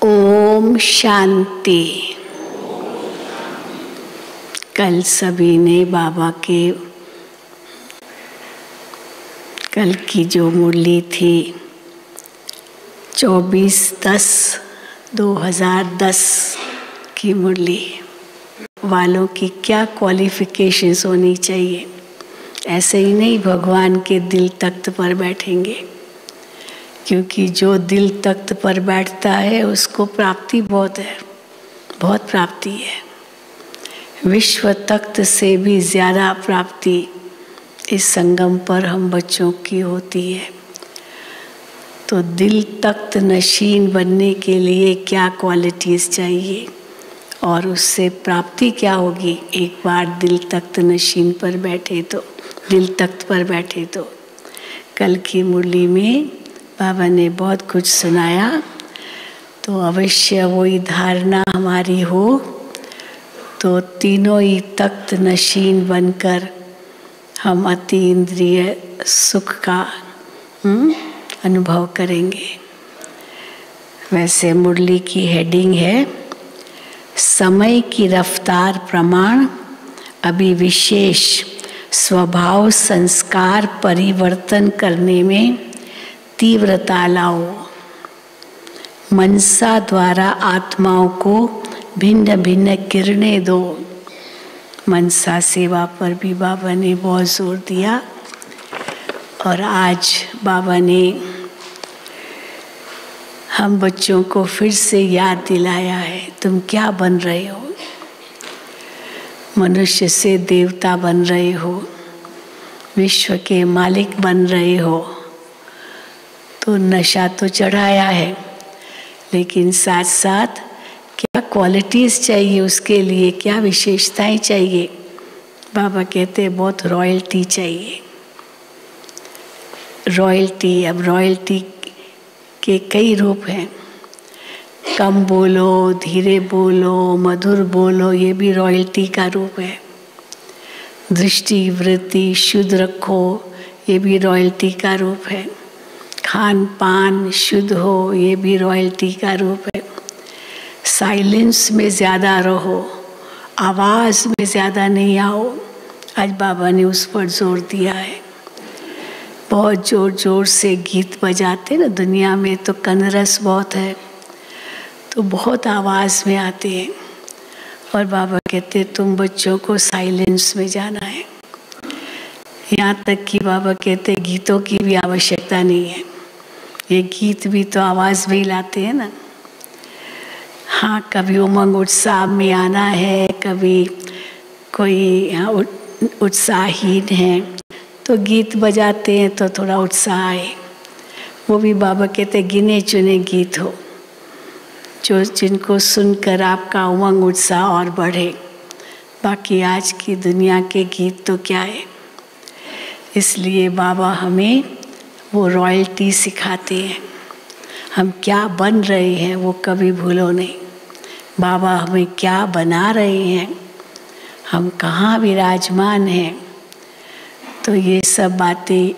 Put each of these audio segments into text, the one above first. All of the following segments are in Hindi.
ओम शांति। कल सभी ने बाबा के कल की जो मुरली थी 24/10/2010 की मुरली वालों की क्या क्वालिफिकेशंस होनी चाहिए। ऐसे ही नहीं भगवान के दिल तख्त पर बैठेंगे, क्योंकि जो दिल तख्त पर बैठता है उसको प्राप्ति बहुत है, बहुत प्राप्ति है। विश्व तख्त से भी ज़्यादा प्राप्ति इस संगम पर हम बच्चों की होती है। तो दिल तख्त नशीन बनने के लिए क्या क्वालिटीज़ चाहिए और उससे प्राप्ति क्या होगी। एक बार दिल तख्त नशीन पर बैठे तो, दिल तख्त पर बैठे तो। कल की मुरली में बाबा ने बहुत कुछ सुनाया, तो अवश्य वही धारणा हमारी हो तो तीनों ही तख्त नशीन बनकर हम अति इंद्रिय सुख का अनुभव करेंगे। वैसे मुरली की हेडिंग है समय की रफ्तार प्रमाण अभी विशेष स्वभाव संस्कार परिवर्तन करने में तीव्रता लाओ। मनसा द्वारा आत्माओं को भिन्न भिन्न किरणें दो। मनसा सेवा पर भी बाबा ने बहुत जोर दिया और आज बाबा ने हम बच्चों को फिर से याद दिलाया है, तुम क्या बन रहे हो। मनुष्य से देवता बन रहे हो, विश्व के मालिक बन रहे हो। तो नशा तो चढ़ाया है, लेकिन साथ साथ क्या क्वालिटीज़ चाहिए, उसके लिए क्या विशेषताएं चाहिए। बाबा कहते हैं बहुत रॉयल्टी चाहिए। रॉयल्टी, अब रॉयल्टी के कई रूप हैं। कम बोलो, धीरे बोलो, मधुर बोलो, ये भी रॉयल्टी का रूप है। दृष्टि वृत्ति शुद्ध रखो, ये भी रॉयल्टी का रूप है। खान पान शुद्ध हो, ये भी रॉयल्टी का रूप है। साइलेंस में ज़्यादा रहो, आवाज़ में ज़्यादा नहीं आओ। आज बाबा ने उस पर जोर दिया है। बहुत जोर जोर से गीत बजाते ना दुनिया में, तो कनरस बहुत है, तो बहुत आवाज़ में आते हैं। और बाबा कहते तुम बच्चों को साइलेंस में जाना है। यहाँ तक कि बाबा कहते गीतों की भी आवश्यकता नहीं है, ये गीत भी तो आवाज़ में ही लाते हैं ना। हाँ, कभी उमंग उत्साह में आना है, कभी कोई उत्साहहीन है तो गीत बजाते हैं तो थोड़ा उत्साह आए। वो भी बाबा कहते गिने चुने गीत हो, जो जिनको सुनकर आपका उमंग उत्साह और बढ़े। बाकी आज की दुनिया के गीत तो क्या है। इसलिए बाबा हमें वो रॉयल्टी सिखाते हैं। हम क्या बन रहे हैं वो कभी भूलो नहीं। बाबा हमें क्या बना रहे हैं, हम कहाँ विराजमान हैं, तो ये सब बातें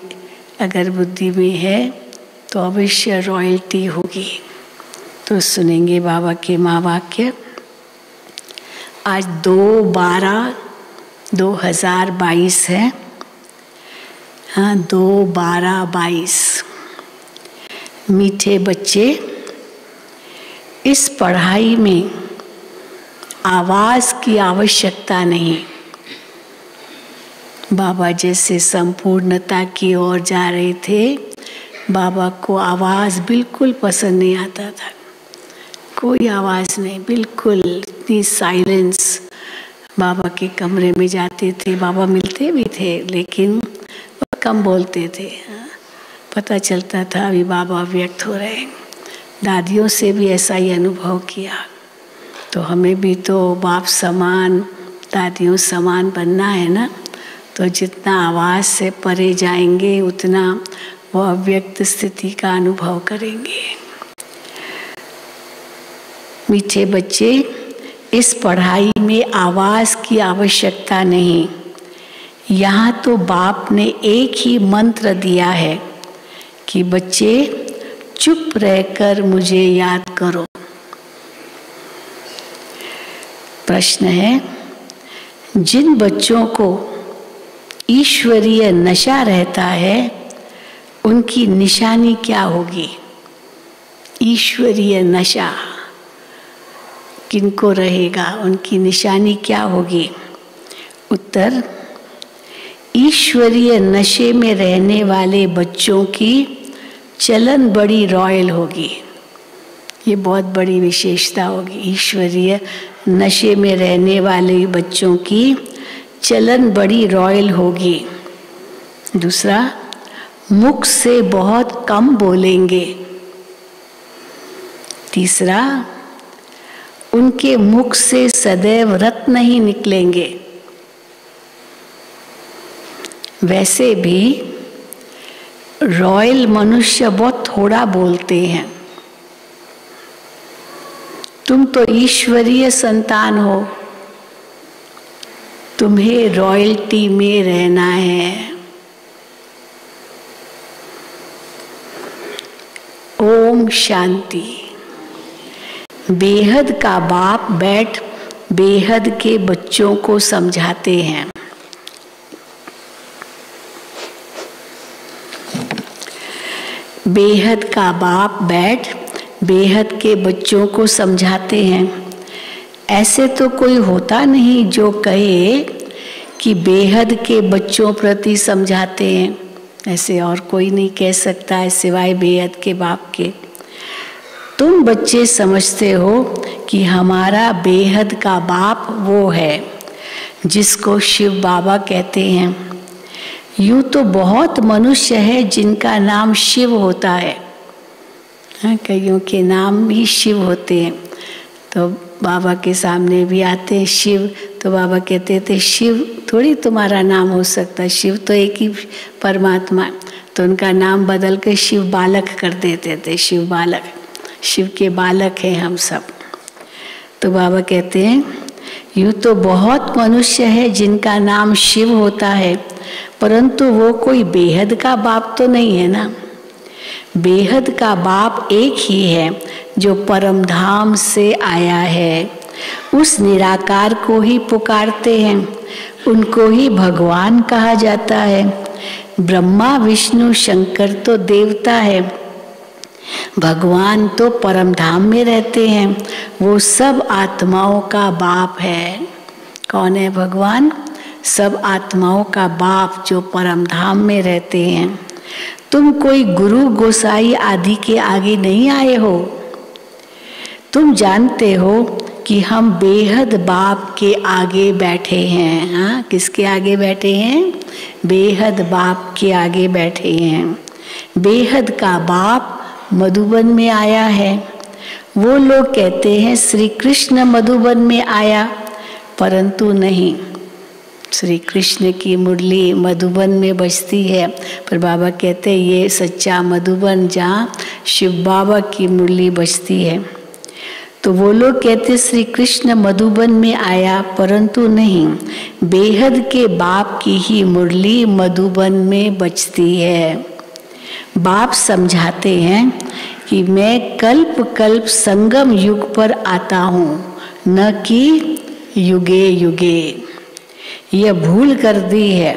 अगर बुद्धि में है तो अवश्य रॉयल्टी होगी। तो सुनेंगे बाबा के महावाक्य। आज 2/12/2022 है। हाँ, 2/12/22। मीठे बच्चे, इस पढ़ाई में आवाज़ की आवश्यकता नहीं। बाबा जैसे संपूर्णता की ओर जा रहे थे, बाबा को आवाज़ बिल्कुल पसंद नहीं आता था। कोई आवाज़ नहीं, बिल्कुल इतनी साइलेंस। बाबा के कमरे में जाते थे, बाबा मिलते भी थे लेकिन कम बोलते थे। पता चलता था अभी बाबा व्यक्त हो रहे हैं। दादियों से भी ऐसा ही अनुभव किया। तो हमें भी तो बाप समान, दादियों समान बनना है ना। तो जितना आवाज़ से परे जाएंगे उतना वो अव्यक्त स्थिति का अनुभव करेंगे। मीठे बच्चे, इस पढ़ाई में आवाज़ की आवश्यकता नहीं। यहाँ तो बाप ने एक ही मंत्र दिया है कि बच्चे चुप रहकर मुझे याद करो। प्रश्न है, जिन बच्चों को ईश्वरीय नशा रहता है उनकी निशानी क्या होगी? ईश्वरीय नशा किनको रहेगा, उनकी निशानी क्या होगी? उत्तर, ईश्वरीय नशे में रहने वाले बच्चों की चलन बड़ी रॉयल होगी। ये बहुत बड़ी विशेषता होगी। ईश्वरीय नशे में रहने वाले बच्चों की चलन बड़ी रॉयल होगी। दूसरा, मुख से बहुत कम बोलेंगे। तीसरा, उनके मुख से सदैव रत्न ही निकलेंगे। वैसे भी रॉयल मनुष्य बहुत थोड़ा बोलते हैं। तुम तो ईश्वरीय संतान हो, तुम्हें रॉयल्टी में रहना है। ओम शांति। बेहद का बाप बैठ बेहद के बच्चों को समझाते हैं। बेहद का बाप बैठ बेहद के बच्चों को समझाते हैं। ऐसे तो कोई होता नहीं जो कहे कि बेहद के बच्चों प्रति समझाते हैं। ऐसे और कोई नहीं कह सकता है सिवाय बेहद के बाप के। तुम बच्चे समझते हो कि हमारा बेहद का बाप वो है जिसको शिव बाबा कहते हैं। यूँ तो बहुत मनुष्य है जिनका नाम शिव होता है। कईयों के नाम ही शिव होते हैं। तो बाबा के सामने भी आते हैं शिव, तो बाबा कहते थे शिव थोड़ी तुम्हारा नाम हो सकता है, शिव तो एक ही परमात्मा। तो उनका नाम बदल कर शिव बालक कर देते थे। शिव बालक, शिव के बालक हैं हम सब। तो बाबा कहते हैं यूँ तो बहुत मनुष्य है जिनका नाम शिव होता है, परंतु वो कोई बेहद का बाप तो नहीं है ना। बेहद का बाप एक ही है जो परम धाम से आया है। उस निराकार को ही पुकारते हैं, उनको ही भगवान कहा जाता है। ब्रह्मा विष्णु शंकर तो देवता है, भगवान तो परम धाम में रहते हैं। वो सब आत्माओं का बाप है। कौन है भगवान? सब आत्माओं का बाप जो परम धाम में रहते हैं। तुम कोई गुरु गोसाई आदि के आगे नहीं आए हो। तुम जानते हो कि हम बेहद बाप के आगे बैठे हैं। हाँ, किसके आगे बैठे हैं? बेहद बाप के आगे बैठे हैं। बेहद का बाप मधुबन में आया है। वो लोग कहते हैं श्री कृष्ण मधुबन में आया, परंतु नहीं। श्री कृष्ण की मुरली मधुबन में बजती है, पर बाबा कहते हैं ये सच्चा मधुबन जहाँ शिव बाबा की मुरली बजती है। तो वो लोग कहते श्री कृष्ण मधुबन में आया, परंतु नहीं, बेहद के बाप की ही मुरली मधुबन में बजती है। बाप समझाते हैं कि मैं कल्प कल्प संगम युग पर आता हूँ, न कि युगे युगे। यह भूल कर दी है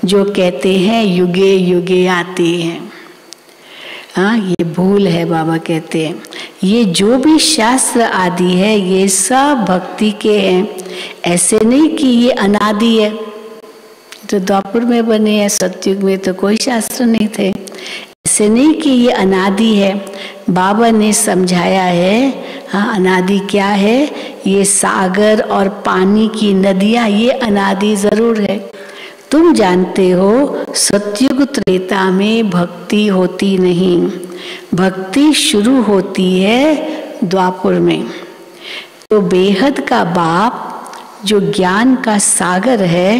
जो कहते हैं युगे युगे आती हैं। हाँ, ये भूल है। बाबा कहते हैं ये जो भी शास्त्र आदि है ये सब भक्ति के हैं। ऐसे नहीं कि ये अनादि है। तो द्वापर में बने हैं, सतयुग में तो कोई शास्त्र नहीं थे। ऐसे नहीं कि ये अनादि है। बाबा ने समझाया है। हाँ, अनादि क्या है? ये सागर और पानी की नदियाँ, ये अनादि जरूर है। तुम जानते हो सतयुग त्रेता में भक्ति होती नहीं, भक्ति शुरू होती है द्वापर में। तो बेहद का बाप जो ज्ञान का सागर है,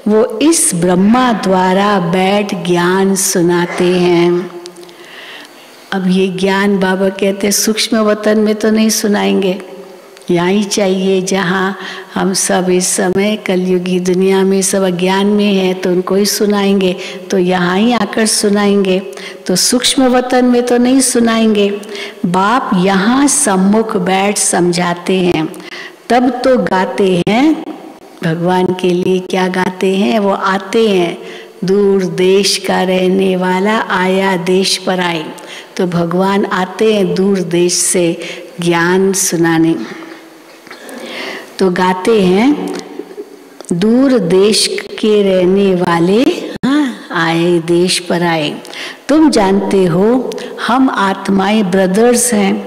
वो इस ब्रह्मा द्वारा बैठ ज्ञान सुनाते हैं। अब ये ज्ञान बाबा कहते सूक्ष्म वतन में तो नहीं सुनाएंगे, यहाँ ही चाहिए जहाँ हम सब इस समय कलयुगी दुनिया में सब अज्ञान में है, तो उनको ही सुनाएंगे। तो यहाँ ही आकर सुनाएंगे, तो सूक्ष्म वतन में तो नहीं सुनाएंगे। बाप यहाँ सम्मुख बैठ समझाते हैं, तब तो गाते हैं भगवान के लिए। क्या गाते हैं? वो आते हैं, दूर देश का रहने वाला आया देश पर आए। तो भगवान आते हैं दूर देश से ज्ञान सुनाने। तो गाते हैं दूर देश के रहने वाले आए देश पर आए। तुम जानते हो हम आत्माएं ब्रदर्स हैं,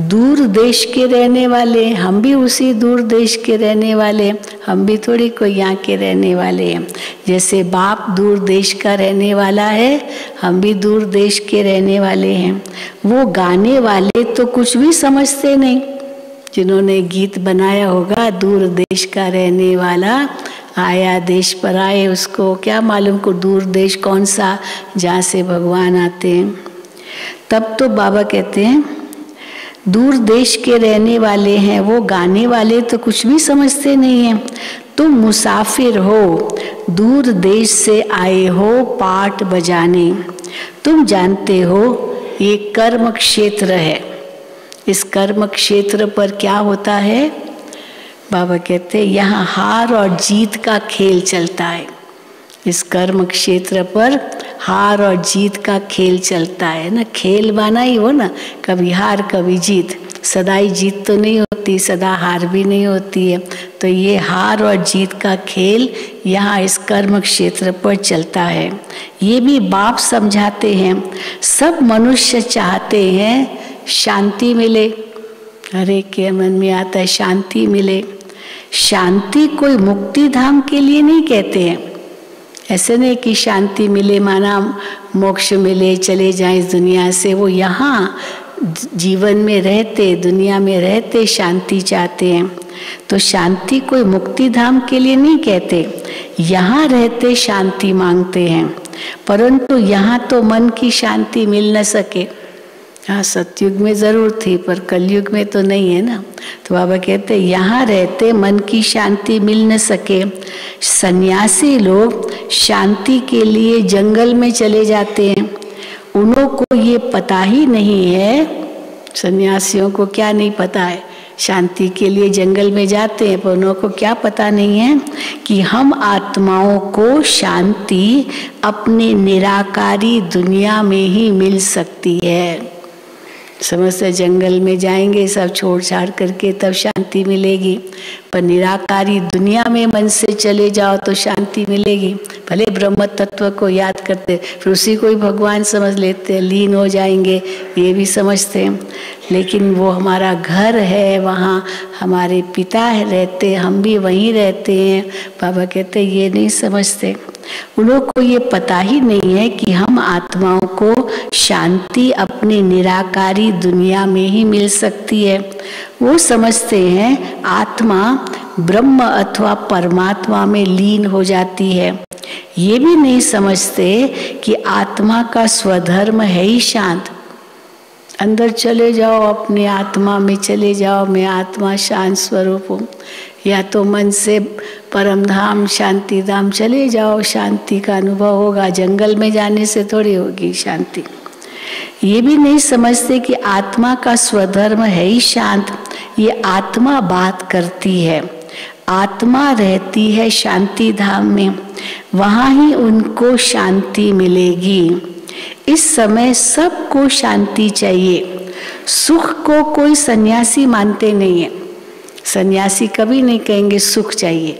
दूर देश के रहने वाले। हम भी उसी दूर देश के रहने वाले, हम भी थोड़ी कोई यहाँ के रहने वाले हैं। जैसे बाप दूर देश का रहने वाला है, हम भी दूर देश के रहने वाले हैं। वो गाने वाले तो कुछ भी समझते नहीं। जिन्होंने गीत बनाया होगा दूर देश का रहने वाला आया देश पर आए, उसको क्या मालूम को दूर देश कौन सा जहाँ से भगवान आते हैं। तब तो बाबा कहते हैं दूर देश के रहने वाले हैं, वो गाने वाले तो कुछ भी समझते नहीं हैं। तुम मुसाफिर हो, दूर देश से आए हो पाठ बजाने। तुम जानते हो ये कर्म क्षेत्र है। इस कर्म क्षेत्र पर क्या होता है? बाबा कहते हैं यहाँ हार और जीत का खेल चलता है। इस कर्म क्षेत्र पर हार और जीत का खेल चलता है ना। खेल माना ही हो ना, कभी हार कभी जीत। सदा ही जीत तो नहीं होती, सदा हार भी नहीं होती है। तो ये हार और जीत का खेल यहाँ इस कर्म क्षेत्र पर चलता है। ये भी बाप समझाते हैं। सब मनुष्य चाहते हैं शांति मिले। हर एक के मन में आता है शांति मिले। शांति कोई मुक्ति धाम के लिए नहीं कहते हैं। ऐसे नहीं कि शांति मिले माना मोक्ष मिले, चले जाएं इस दुनिया से। वो यहाँ जीवन में रहते, दुनिया में रहते शांति चाहते हैं। तो शांति कोई मुक्ति धाम के लिए नहीं कहते, यहाँ रहते शांति मांगते हैं। परंतु यहाँ तो मन की शांति मिल न सके। हाँ, सतयुग में जरूर थी पर कलयुग में तो नहीं है ना। तो बाबा कहते यहाँ रहते मन की शांति मिल न सके। सन्यासी लोग शांति के लिए जंगल में चले जाते हैं। उन्हों को ये पता ही नहीं है, सन्यासियों को क्या नहीं पता है, शांति के लिए जंगल में जाते हैं, पर उन्हों को क्या पता नहीं है कि हम आत्माओं को शांति अपने निराकारी दुनिया में ही मिल सकती है। समझते जंगल में जाएंगे सब छोड़ छाड़ करके तब शांति मिलेगी, पर निराकारी दुनिया में मन से चले जाओ तो शांति मिलेगी। भले ब्रह्म तत्व को याद करते फिर उसी को ही भगवान समझ लेते हैं, लीन हो जाएंगे ये भी समझते हैं, लेकिन वो हमारा घर है, वहाँ हमारे पिता रहते, हम भी वहीं रहते हैं। बाबा कहते ये नहीं समझते, उन लोगों को ये पता ही नहीं है कि हम आत्माओं को शांति अपनी निराकारी दुनिया में ही मिल सकती है। वो समझते हैं आत्मा ब्रह्म अथवा परमात्मा में लीन हो जाती है। ये भी नहीं समझते कि आत्मा का स्वधर्म है ही शांत। अंदर चले जाओ, अपने आत्मा में चले जाओ, मैं आत्मा शांत स्वरूप हूँ, या तो मन से परम धाम शांति धाम चले जाओ, शांति का अनुभव होगा। जंगल में जाने से थोड़ी होगी शांति। ये भी नहीं समझते कि आत्मा का स्वधर्म है ही शांत। ये आत्मा बात करती है, आत्मा रहती है शांति धाम में, वहाँ ही उनको शांति मिलेगी। इस समय सबको शांति चाहिए। सुख को कोई सन्यासी मानते नहीं है। सन्यासी कभी नहीं कहेंगे सुख चाहिए,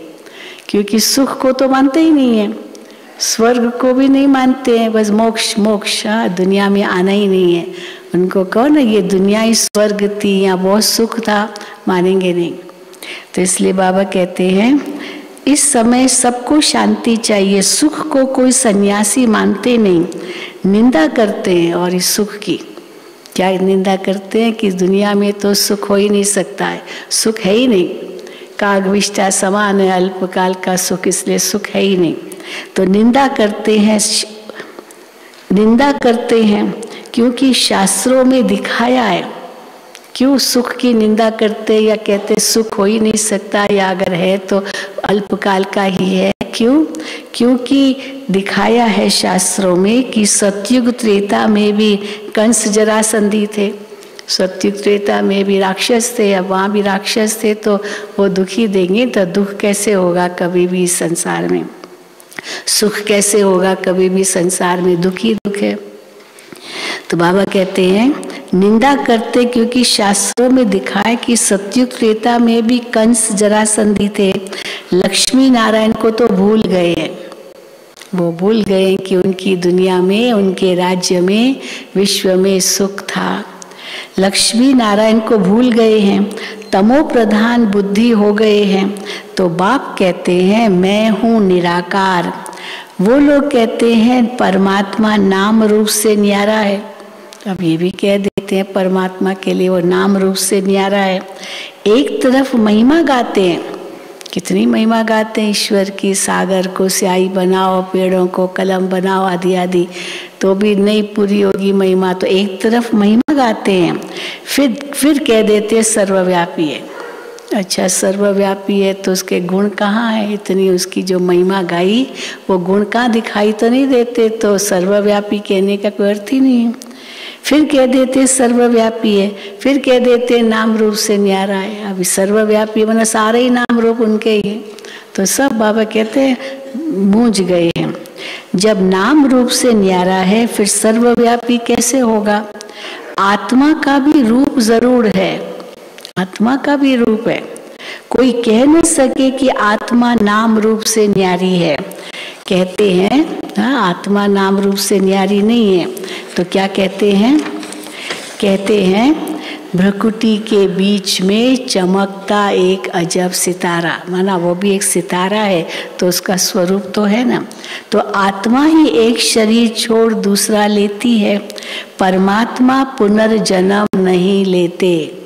क्योंकि सुख को तो मानते ही नहीं है, स्वर्ग को भी नहीं मानते हैं, बस मोक्ष मोक्ष, दुनिया में आना ही नहीं है। उनको कहो ना ये दुनिया ही स्वर्ग थी, यहाँ बहुत सुख था, मानेंगे नहीं। तो इसलिए बाबा कहते हैं इस समय सबको शांति चाहिए। सुख को कोई सन्यासी मानते नहीं, निंदा करते हैं। और इस सुख की क्या निंदा करते हैं कि दुनिया में तो सुख हो ही नहीं सकता है, सुख है ही नहीं, कागविष्टा समान है, अल्पकाल का सुख, इसलिए सुख है ही नहीं। तो निंदा करते हैं क्योंकि शास्त्रों में दिखाया है। क्यों सुख की निंदा करते या कहते सुख हो ही नहीं सकता, या अगर है तो अल्पकाल का ही है। क्यों? क्योंकि दिखाया है शास्त्रों में कि सतयुग त्रेता में भी कंस जरासंधी थे, सतयुग त्रेता में भी राक्षस थे, अब वहाँ भी राक्षस थे, तो वो दुखी देंगे तो दुख कैसे होगा कभी भी इस संसार में, सुख कैसे होगा कभी भी संसार में, दुखी दुख है। तो बाबा कहते हैं निंदा करते क्योंकि शास्त्रों में दिखाए कि सतयुग त्रेता में भी कंस जरासंधी थे, लक्ष्मी नारायण को तो भूल गए हैं। वो भूल गए कि उनकी दुनिया में, उनके राज्य में, विश्व में सुख था। लक्ष्मी नारायण को भूल गए हैं, तमो प्रधान बुद्धि हो गए हैं। तो बाप कहते हैं मैं हूँ निराकार। वो लोग कहते हैं परमात्मा नाम रूप से न्यारा है। अब ये भी कह देते हैं परमात्मा के लिए वो नाम रूप से न्यारा है। एक तरफ महिमा गाते हैं, कितनी महिमा गाते हैं ईश्वर की, सागर को स्याही बनाओ, पेड़ों को कलम बनाओ, आदि आदि, तो भी नहीं पूरी होगी महिमा। तो एक तरफ महिमा गाते हैं, फिर कह देते हैं सर्वव्यापी है। अच्छा सर्वव्यापी है तो उसके गुण कहाँ है? इतनी उसकी जो महिमा गाई वो गुण कहाँ दिखाई तो नहीं देते, तो सर्वव्यापी कहने का कोई अर्थ ही नहीं है। फिर कह देते सर्वव्यापी है, फिर कह देते नाम रूप से न्यारा है। अभी सर्वव्यापी मतलब सारे ही नाम रूप उनके ही है। तो सब बाबा कहते हैं मूंझ गए हैं। जब नाम रूप से न्यारा है फिर सर्वव्यापी कैसे होगा? आत्मा का भी रूप जरूर है, आत्मा का भी रूप है। कोई कह नहीं सके कि आत्मा नाम रूप से न्यारी है। कहते हैं हाँ आत्मा नाम रूप से न्यारी नहीं है, तो क्या कहते हैं? कहते हैं भ्रकुटी के बीच में चमकता एक अजब सितारा, माना वो भी एक सितारा है तो उसका स्वरूप तो है ना। तो आत्मा ही एक शरीर छोड़ दूसरा लेती है, परमात्मा पुनर्जन्म नहीं लेते।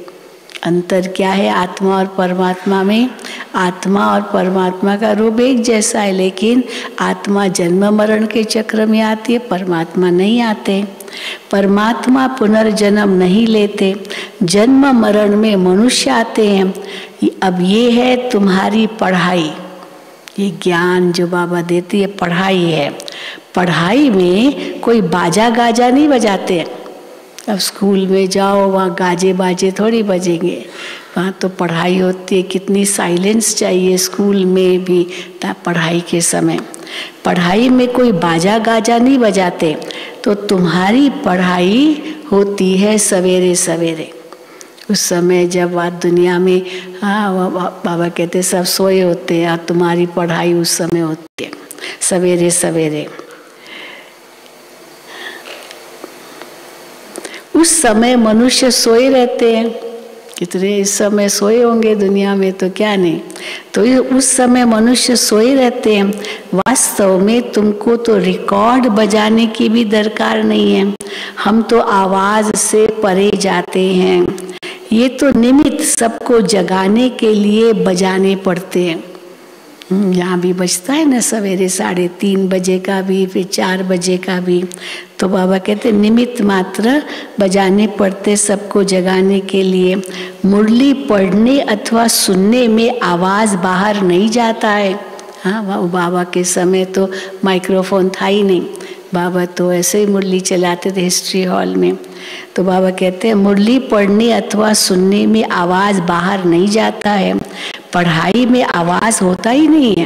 अंतर क्या है आत्मा और परमात्मा में? आत्मा और परमात्मा का रूप एक जैसा है, लेकिन आत्मा जन्म मरण के चक्र में आती है, परमात्मा नहीं आते। परमात्मा पुनर्जन्म नहीं लेते, जन्म मरण में मनुष्य आते हैं। अब ये है तुम्हारी पढ़ाई, ये ज्ञान जो बाबा देती है पढ़ाई है। पढ़ाई में कोई बाजा गाजा नहीं बजाते। अब स्कूल में जाओ, वहाँ गाजे बाजे थोड़ी बजेंगे, वहाँ तो पढ़ाई होती है। कितनी साइलेंस चाहिए स्कूल में भी पढ़ाई के समय। पढ़ाई में कोई बाजा गाजा नहीं बजाते। तो तुम्हारी पढ़ाई होती है सवेरे सवेरे, उस समय जब आप दुनिया में, हाँ बाबा कहते सब सोए होते हैं, और तुम्हारी पढ़ाई उस समय होती है सवेरे सवेरे। उस समय मनुष्य सोए रहते हैं। कितने इस समय सोए होंगे दुनिया में, तो क्या नहीं। तो उस समय मनुष्य सोए रहते हैं। वास्तव में तुमको तो रिकॉर्ड बजाने की भी दरकार नहीं है। हम तो आवाज से परे जाते हैं। ये तो निमित्त सबको जगाने के लिए बजाने पड़ते हैं। यहाँ भी बजता है ना सवेरे 3:30 बजे का भी, फिर 4 बजे का भी। तो बाबा कहते निमित्त मात्र बजाने पड़ते सबको जगाने के लिए। मुरली पढ़ने अथवा सुनने में आवाज़ बाहर नहीं जाता है। हाँ, बाबा के समय तो माइक्रोफोन था ही नहीं। बाबा तो ऐसे ही मुरली चलाते थे हिस्ट्री हॉल में। तो बाबा कहते हैं मुरली पढ़ने अथवा सुनने में आवाज़ बाहर नहीं जाता है। पढ़ाई में आवाज़ होता ही नहीं है।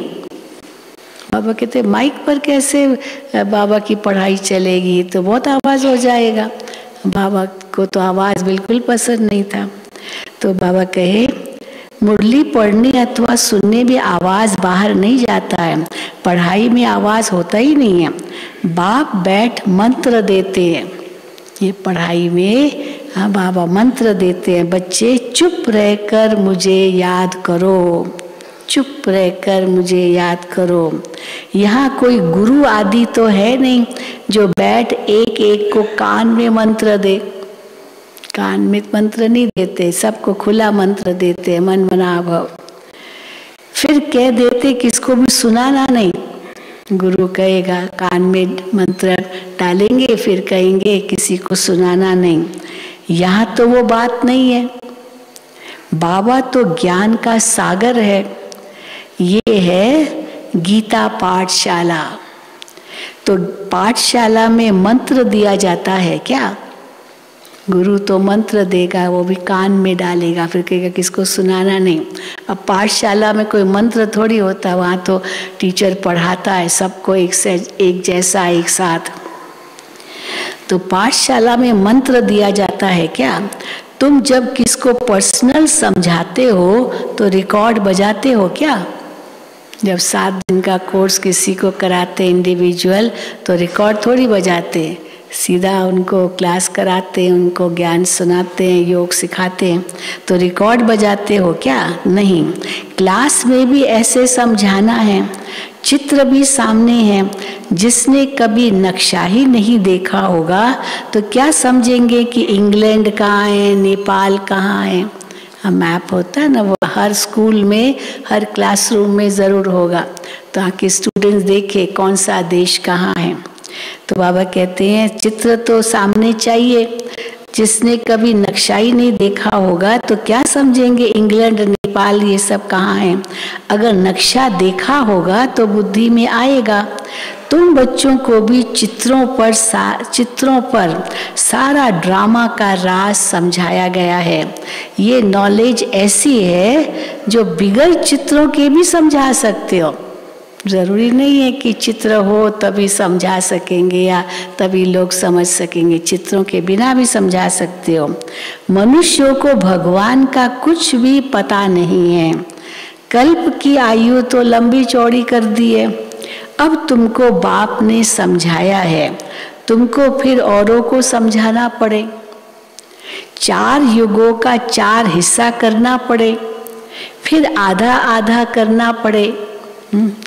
बाबा कहते माइक पर कैसे बाबा की पढ़ाई चलेगी, तो बहुत आवाज़ हो जाएगा। बाबा को तो आवाज़ बिल्कुल पसंद नहीं था। तो बाबा कहे मुरली पढ़ने अथवा सुनने में आवाज़ बाहर नहीं जाता है। पढ़ाई में आवाज़ होता ही नहीं है। बाप बैठ मंत्र देते हैं। ये पढ़ाई में हाँ बाबा मंत्र देते हैं। बच्चे चुप रहकर मुझे याद करो, चुप रहकर मुझे याद करो। यहाँ कोई गुरु आदि तो है नहीं जो बैठ एक एक को कान में मंत्र दे। कान में मंत्र नहीं देते, सबको खुला मंत्र देते हैं, मन मना भव। फिर कह देते किसको भी सुनाना नहीं। गुरु कहेगा कान में मंत्र डालेंगे, फिर कहेंगे किसी को सुनाना नहीं। यहाँ तो वो बात नहीं है। बाबा तो ज्ञान का सागर है। ये है गीता पाठशाला। तो पाठशाला में मंत्र दिया जाता है क्या? गुरु तो मंत्र देगा, वो भी कान में डालेगा, फिर कहेगा किसको सुनाना नहीं। अब पाठशाला में कोई मंत्र थोड़ी होता, वहाँ तो टीचर पढ़ाता है सबको एक जैसा एक साथ। तो पाठशाला में मंत्र दिया जाता है क्या? तुम जब किसको पर्सनल समझाते हो तो रिकॉर्ड बजाते हो क्या? जब 7 दिन का कोर्स किसी को कराते इंडिविजुअल, तो रिकॉर्ड थोड़ी बजाते, सीधा उनको क्लास कराते हैं, उनको ज्ञान सुनाते हैं, योग सिखाते हैं। तो रिकॉर्ड बजाते हो क्या? नहीं। क्लास में भी ऐसे समझाना है। चित्र भी सामने है। जिसने कभी नक्शा ही नहीं देखा होगा तो क्या समझेंगे कि इंग्लैंड कहाँ है, नेपाल कहाँ है। मैप होता है ना, वो हर स्कूल में, हर क्लासरूम में ज़रूर होगा, ताकि स्टूडेंट्स देखे कौन सा देश कहाँ है। तो बाबा कहते हैं चित्र तो सामने चाहिए। जिसने कभी नक्शा ही नहीं देखा होगा तो क्या समझेंगे इंग्लैंड, नेपाल ये सब कहाँ है। अगर नक्शा देखा होगा तो बुद्धि में आएगा। तुम बच्चों को भी चित्रों पर सारा ड्रामा का राज समझाया गया है। ये नॉलेज ऐसी है जो बिगैर चित्रों के भी समझा सकते हो। ज़रूरी नहीं है कि चित्र हो तभी समझा सकेंगे या तभी लोग समझ सकेंगे, चित्रों के बिना भी समझा सकते हो। मनुष्यों को भगवान का कुछ भी पता नहीं है। कल्प की आयु तो लंबी चौड़ी कर दी है। अब तुमको बाप ने समझाया है, तुमको फिर औरों को समझाना पड़े। 4 युगों का 4 हिस्सा करना पड़े, फिर आधा आधा करना पड़े।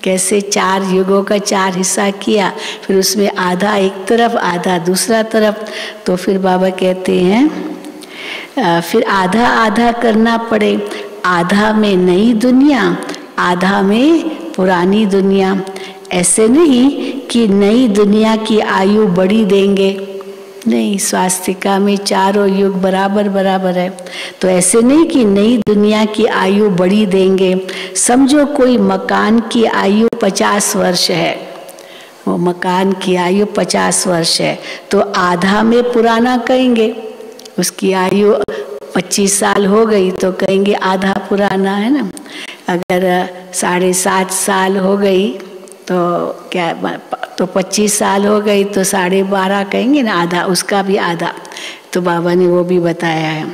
कैसे 4 युगों का 4 हिस्सा किया, फिर उसमें आधा एक तरफ आधा दूसरा तरफ। तो फिर बाबा कहते हैं फिर आधा आधा करना पड़े। आधा में नई दुनिया, आधा में पुरानी दुनिया। ऐसे नहीं कि नई दुनिया की आयु बढ़ी देंगे, नहीं, स्वास्तिका में 4 युग बराबर बराबर है। तो ऐसे नहीं कि नई दुनिया की आयु बढ़ी देंगे। समझो कोई मकान की आयु 50 वर्ष है वो मकान की आयु 50 वर्ष है तो आधा में पुराना कहेंगे, उसकी आयु 25 साल हो गई तो कहेंगे आधा पुराना है ना। अगर 7.5 साल हो गई तो क्या, तो 25 साल हो गई तो 12.5 कहेंगे ना, आधा, उसका भी आधा। तो बाबा ने वो भी बताया है।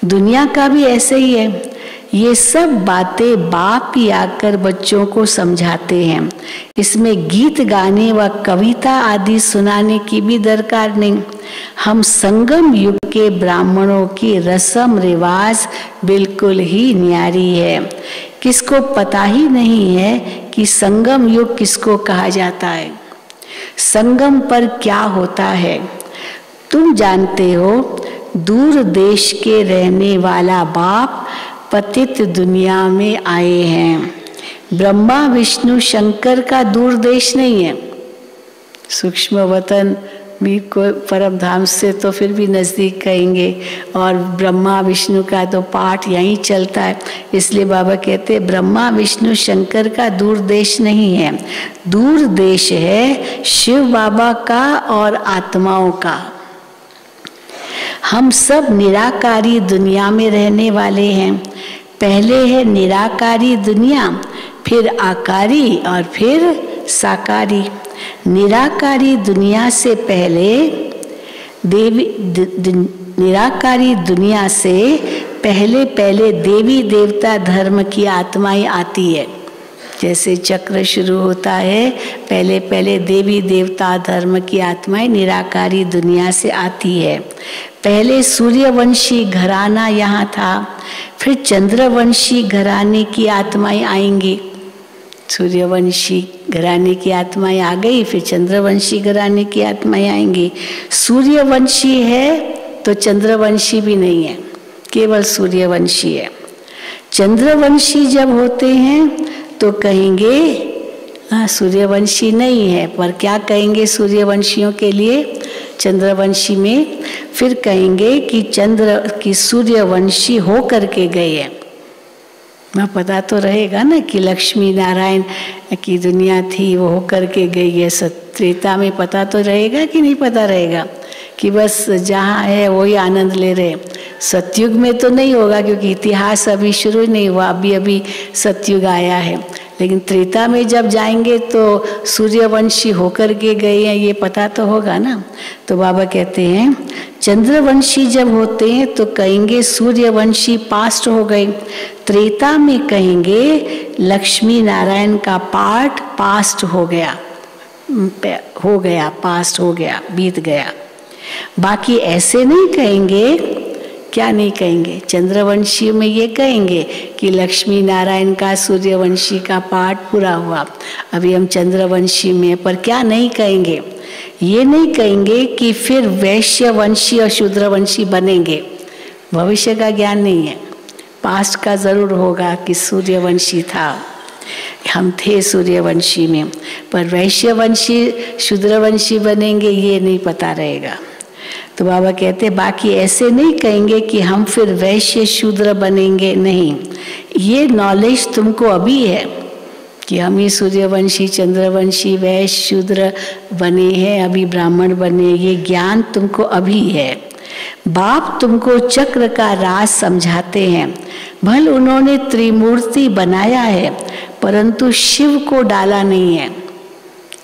दुनिया का भी ऐसे ही है। ये सब बातें बाप ही आकर बच्चों को समझाते हैं। इसमें गीत गाने व कविता आदि सुनाने की भी दरकार नहीं। हम संगम युग के ब्राह्मणों की रस्म रिवाज बिल्कुल ही न्यारी है। किसको पता ही नहीं है कि संगम युग किसको कहा जाता है, संगम पर क्या होता है। तुम जानते हो, दूर देश के रहने वाला बाप पतित दुनिया में आए हैं। ब्रह्मा विष्णु शंकर का दूर देश नहीं है। सूक्ष्म वतन भी को परम धाम से तो फिर भी नज़दीक कहेंगे, और ब्रह्मा विष्णु का तो पाठ यहीं चलता है। इसलिए बाबा कहते हैं ब्रह्मा विष्णु शंकर का दूर देश नहीं है, दूर देश है शिव बाबा का और आत्माओं का। हम सब निराकारी दुनिया में रहने वाले हैं। पहले है निराकारी दुनिया, फिर आकारी और फिर साकारी। निराकारी दुनिया से पहले निराकारी दुनिया से पहले देवी देवता धर्म की आत्माएं आती है। जैसे चक्र शुरू होता है, पहले देवी देवता धर्म की आत्माएं निराकारी दुनिया से आती है। पहले सूर्यवंशी घराना यहाँ था, फिर चंद्रवंशी घराने की आत्माएं आएंगी। सूर्यवंशी घराने की आत्माएं आ गई, फिर चंद्रवंशी घराने की आत्माएं आएंगी। सूर्यवंशी है तो चंद्रवंशी भी नहीं है, केवल सूर्यवंशी है। चंद्रवंशी जब होते हैं तो कहेंगे सूर्यवंशी नहीं है, पर क्या कहेंगे सूर्यवंशियों के लिए चंद्रवंशी में, फिर कहेंगे कि चंद्र की सूर्यवंशी हो करके गए हैं। मैं पता तो रहेगा ना कि लक्ष्मी नारायण की दुनिया थी, वो हो करके गई है। त्रेता में पता तो रहेगा कि नहीं पता रहेगा कि बस जहाँ है वही आनंद ले रहे। सतयुग में तो नहीं होगा क्योंकि इतिहास अभी शुरू नहीं हुआ, अभी सतयुग आया है। लेकिन त्रेता में जब जाएंगे तो सूर्यवंशी होकर के गए हैं, ये पता तो होगा ना। तो बाबा कहते हैं चंद्रवंशी जब होते हैं तो कहेंगे सूर्यवंशी पास्ट हो गए। त्रेता में कहेंगे लक्ष्मी नारायण का पार्ट पास्ट हो गया, पास्ट हो गया, बीत गया। बाकी ऐसे नहीं कहेंगे, क्या नहीं कहेंगे, चंद्रवंशी में ये कहेंगे कि लक्ष्मी नारायण का सूर्यवंशी का पार्ट पूरा हुआ, अभी हम चंद्रवंशी में। पर क्या नहीं कहेंगे, ये नहीं कहेंगे कि फिर वैश्यवंशी और शूद्रवंशी बनेंगे। भविष्य का ज्ञान नहीं है, पास्ट का जरूर होगा कि सूर्यवंशी था, हम थे सूर्यवंशी में, पर वैश्यवंशी शूद्रवंशी बनेंगे ये नहीं पता रहेगा। तो बाबा कहते बाकी ऐसे नहीं कहेंगे कि हम फिर वैश्य शूद्र बनेंगे, नहीं। ये नॉलेज तुमको अभी है कि हम ही सूर्यवंशी चंद्रवंशी वैश्य शूद्र बने हैं, अभी ब्राह्मण बने, ये ज्ञान तुमको अभी है। बाप तुमको चक्र का राज समझाते हैं। भले उन्होंने त्रिमूर्ति बनाया है परंतु शिव को डाला नहीं है।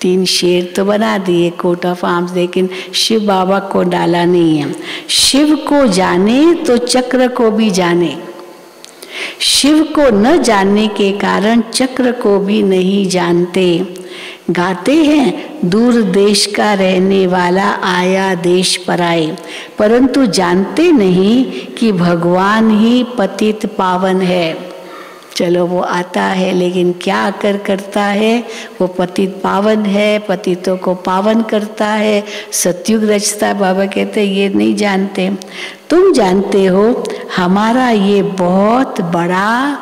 3 शेर तो बना दिए कोट ऑफ आर्म्स, लेकिन शिव बाबा को डाला नहीं है। शिव को जाने तो चक्र को भी जाने, शिव को न जानने के कारण चक्र को भी नहीं जानते। गाते हैं दूर देश का रहने वाला आया देश पराए, परंतु जानते नहीं कि भगवान ही पतित पावन है। चलो वो आता है लेकिन क्या आकर करता है, वो पतित पावन है, पतितों को पावन करता है, सतयुग रचता है। बाबा कहते ये नहीं जानते। तुम जानते हो हमारा ये बहुत बड़ा,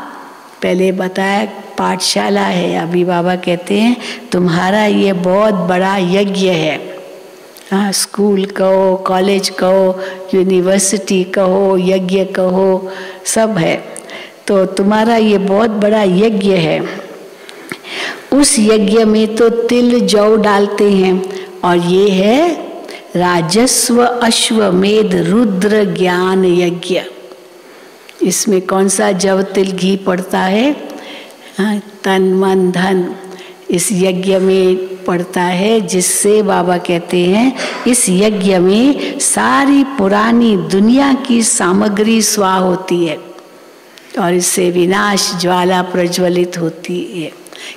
पहले बताया पाठशाला है, अभी बाबा कहते हैं तुम्हारा ये बहुत बड़ा यज्ञ है। हाँ, स्कूल कहो, कॉलेज कहो, यूनिवर्सिटी कहो, यज्ञ कहो, सब है। तो तुम्हारा ये बहुत बड़ा यज्ञ है। उस यज्ञ में तो तिल जौ डालते हैं, और ये है राजस्व अश्वमेध रुद्र ज्ञान यज्ञ। इसमें कौन सा जव तिल घी पड़ता है? तन मन धन इस यज्ञ में पड़ता है, जिससे बाबा कहते हैं इस यज्ञ में सारी पुरानी दुनिया की सामग्री स्वाह होती है और इससे विनाश ज्वाला प्रज्वलित होती है।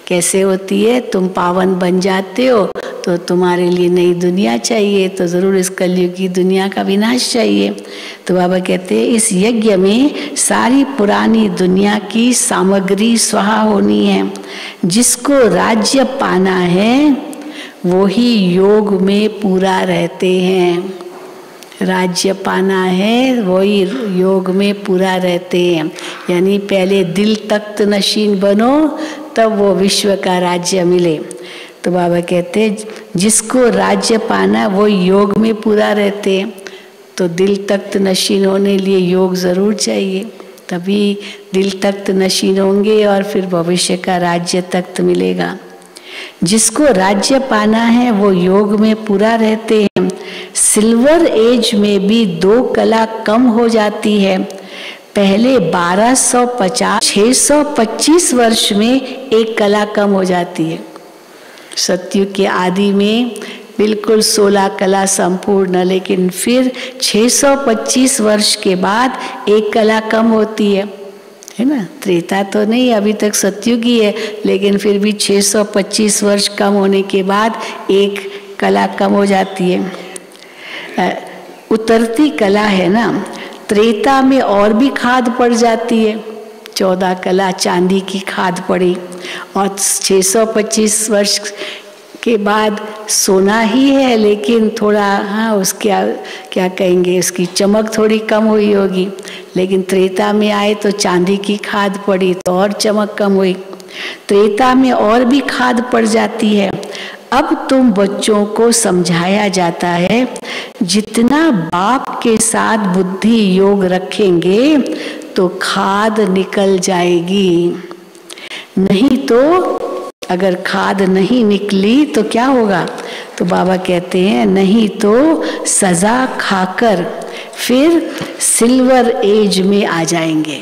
कैसे होती है? तुम पावन बन जाते हो तो तुम्हारे लिए नई दुनिया चाहिए, तो जरूर इस कलयुग की दुनिया का विनाश चाहिए। तो बाबा कहते हैं इस यज्ञ में सारी पुरानी दुनिया की सामग्री स्वाहा होनी है। जिसको राज्य पाना है वो ही योग में पूरा रहते हैं। राज्य पाना है वही योग में पूरा रहते हैं। यानी पहले दिल तख्त नशीन बनो तब वो विश्व का राज्य मिले। तो बाबा कहते हैं जिसको राज्य पाना वो योग में पूरा रहते हैं। तो दिल तख्त नशीन होने लिए योग जरूर चाहिए, तभी दिल तख्त नशीन होंगे और फिर भविष्य का राज्य तख्त मिलेगा। जिसको राज्य पाना है वो योग में पूरा रहते हैं। सिल्वर एज में भी 2 कला कम हो जाती है। पहले 1250 625 वर्ष में 1 कला कम हो जाती है। सतयुग के आदि में बिल्कुल 16 कला संपूर्ण, लेकिन फिर 625 वर्ष के बाद 1 कला कम होती है ना। त्रेता तो नहीं, अभी तक सतयुग ही है, लेकिन फिर भी 625 वर्ष कम होने के बाद 1 कला कम हो जाती है। उतरती कला है ना। त्रेता में और भी खाद पड़ जाती है, 14 कला चांदी की खाद पड़ी, और 625 वर्ष के बाद सोना ही है, लेकिन थोड़ा उसके क्या कहेंगे, उसकी चमक थोड़ी कम हुई होगी। लेकिन त्रेता में आए तो चांदी की खाद पड़ी तो और चमक कम हुई। त्रेता में और भी खाद पड़ जाती है। अब तुम बच्चों को समझाया जाता है, जितना बाप के साथ बुद्धि योग रखेंगे तो खाद निकल जाएगी। नहीं तो अगर खाद नहीं निकली तो क्या होगा? तो बाबा कहते हैं नहीं तो सजा खाकर फिर सिल्वर एज में आ जाएंगे,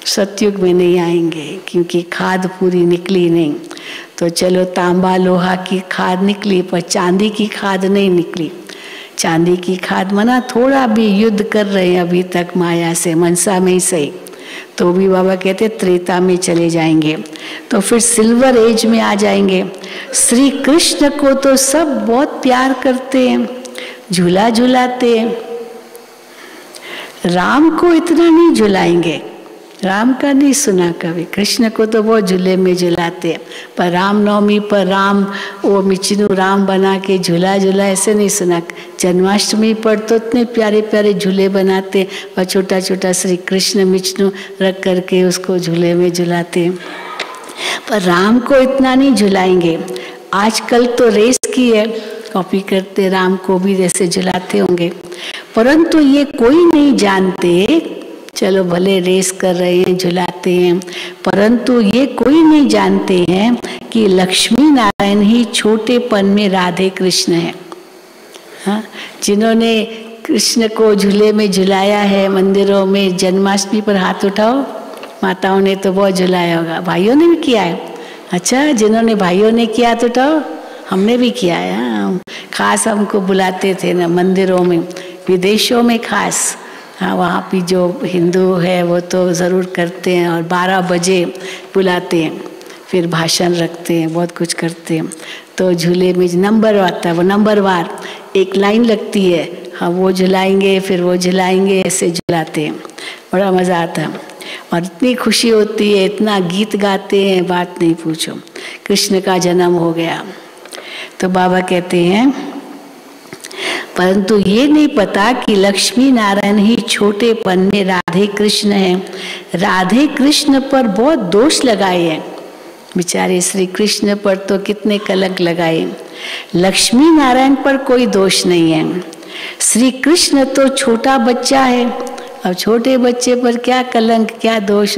सतयुग में नहीं आएंगे, क्योंकि खाद पूरी निकली नहीं। तो चलो तांबा लोहा की खाद निकली पर चांदी की खाद नहीं निकली। चांदी की खाद मना थोड़ा भी युद्ध कर रहे हैं अभी तक माया से, मनसा में ही सही, तो भी बाबा कहते त्रेता में चले जाएंगे तो फिर सिल्वर एज में आ जाएंगे। श्री कृष्ण को तो सब बहुत प्यार करते हैं, झूला झुलाते हैं। राम को इतना नहीं झुलाएंगे, राम का नहीं सुना कभी। कृष्ण को तो वो झूले में झुलाते हैं, पर रामनवमी पर राम वो मिचनू राम बना के झूला झूला ऐसे नहीं सुना। जन्माष्टमी पर तो इतने प्यारे प्यारे झूले बनाते और छोटा छोटा श्री कृष्ण मिचनू रख करके उसको झूले में झुलाते हैं, पर राम को इतना नहीं झुलाएंगे। आजकल तो रेस की है, कॉपी करते राम को भी जैसे झुलाते होंगे, परंतु ये कोई नहीं जानते। चलो भले रेस कर रहे हैं, झुलाते हैं, परंतु ये कोई नहीं जानते हैं कि लक्ष्मी नारायण ही छोटेपन में राधे कृष्ण है। हाँ, जिन्होंने कृष्ण को झूले में झुलाया है मंदिरों में, जन्माष्टमी पर हाथ उठाओ। माताओं ने तो बहुत झुलाया होगा, भाइयों ने भी किया है। अच्छा, जिन्होंने भाइयों ने किया तो उठाओ। हमने भी किया है, खास हमको बुलाते थे ना मंदिरों में, विदेशों में खास। हाँ, वहाँ भी जो हिंदू है वो तो ज़रूर करते हैं, और 12 बजे बुलाते हैं, फिर भाषण रखते हैं, बहुत कुछ करते हैं। तो झूले में नंबर आता है, वो नंबरवार एक लाइन लगती है, हाँ वो झुलाएंगे फिर वो झुलाएंगे, ऐसे झुलाते हैं, बड़ा मज़ा आता है और इतनी खुशी होती है, इतना गीत गाते हैं, बात नहीं पूछो। कृष्ण का जन्म हो गया। तो बाबा कहते हैं परंतु ये नहीं पता कि लक्ष्मी नारायण ही छोटेपन में राधे कृष्ण हैं। राधे कृष्ण पर बहुत दोष लगाए हैं, बेचारे श्री कृष्ण पर तो कितने कलंक लगाए। लक्ष्मी नारायण पर कोई दोष नहीं है। श्री कृष्ण तो छोटा बच्चा है, अब छोटे बच्चे पर क्या कलंक, क्या दोष।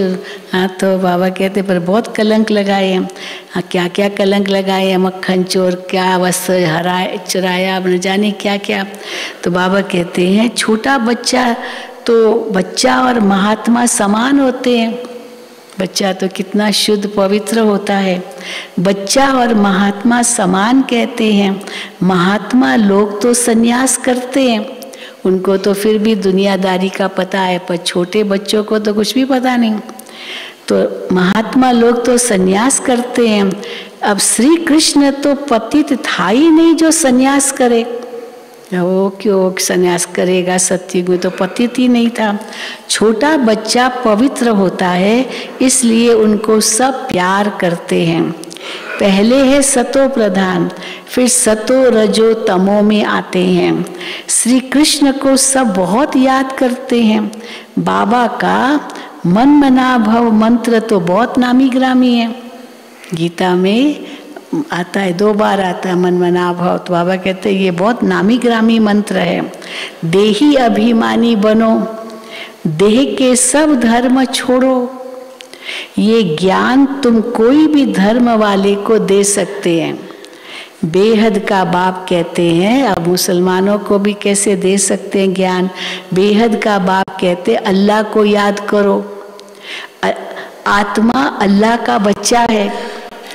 हाँ तो बाबा कहते पर बहुत कलंक लगाए हैं। हाँ क्या क्या कलंक लगाए हैं, मक्खन चोर, क्या वस्त्र हराए चुराया, न जाने क्या क्या। तो बाबा कहते हैं छोटा बच्चा तो बच्चा और महात्मा समान होते हैं। बच्चा तो कितना शुद्ध पवित्र होता है। बच्चा और महात्मा समान कहते हैं। महात्मा लोग तो संन्यास करते हैं, उनको तो फिर भी दुनियादारी का पता है, पर छोटे बच्चों को तो कुछ भी पता नहीं। तो महात्मा लोग तो संन्यास करते हैं। अब श्री कृष्ण तो पतित था ही नहीं जो संन्यास करे। वो क्यों संन्यास करेगा, सत्युग में तो पतित ही नहीं था। छोटा बच्चा पवित्र होता है, इसलिए उनको सब प्यार करते हैं। पहले है सतो प्रधान, फिर सतो रजो तमो में आते हैं। श्री कृष्ण को सब बहुत याद करते हैं। बाबा का मन मना भव मंत्र तो बहुत नामी ग्रामी है। गीता में आता है, 2 बार आता है मन मना भव। तो बाबा कहते हैं ये बहुत नामी ग्रामी मंत्र है। देही अभिमानी बनो, देह के सब धर्म छोड़ो। ये ज्ञान तुम कोई भी धर्म वाले को दे सकते हैं। बेहद का बाप कहते हैं। अब मुसलमानों को भी कैसे दे सकते हैं ज्ञान। बेहद का बाप कहते हैं अल्लाह को याद करो। आत्मा अल्लाह का बच्चा है,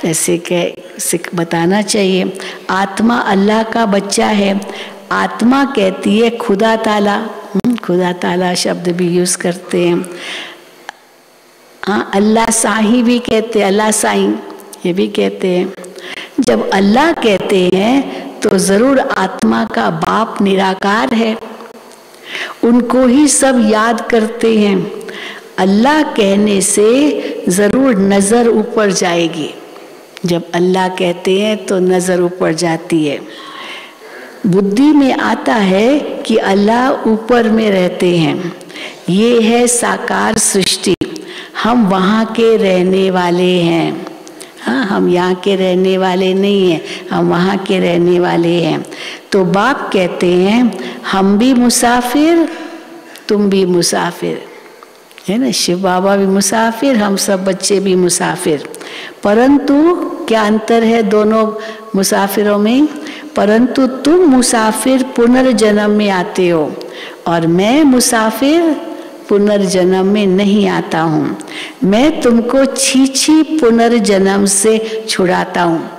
ऐसे कह बताना चाहिए। आत्मा अल्लाह का बच्चा है। आत्मा कहती है खुदा ताला, खुदा ताला शब्द भी यूज करते हैं। हाँ अल्लाह साईं भी कहते हैं, अल्लाह साईं ये भी कहते हैं। जब अल्लाह कहते हैं तो जरूर आत्मा का बाप निराकार है, उनको ही सब याद करते हैं। अल्लाह कहने से जरूर नजर ऊपर जाएगी। जब अल्लाह कहते हैं तो नजर ऊपर जाती है। बुद्धि में आता है कि अल्लाह ऊपर में रहते हैं। ये है साकार सृष्टि, हम वहाँ के रहने वाले हैं। हाँ हम यहाँ के रहने वाले नहीं हैं, हम वहाँ के रहने वाले हैं। तो बाप कहते हैं हम भी मुसाफिर, तुम भी मुसाफिर, है ना। शिव बाबा भी मुसाफिर, हम सब बच्चे भी मुसाफिर। परंतु क्या अंतर है दोनों मुसाफिरों में। परंतु तुम मुसाफिर पुनर्जन्म में आते हो और मैं मुसाफिर पुनर्जन्म में नहीं आता हूँ। मैं तुमको छी पुनर्जन्म से छुड़ाता हूँ।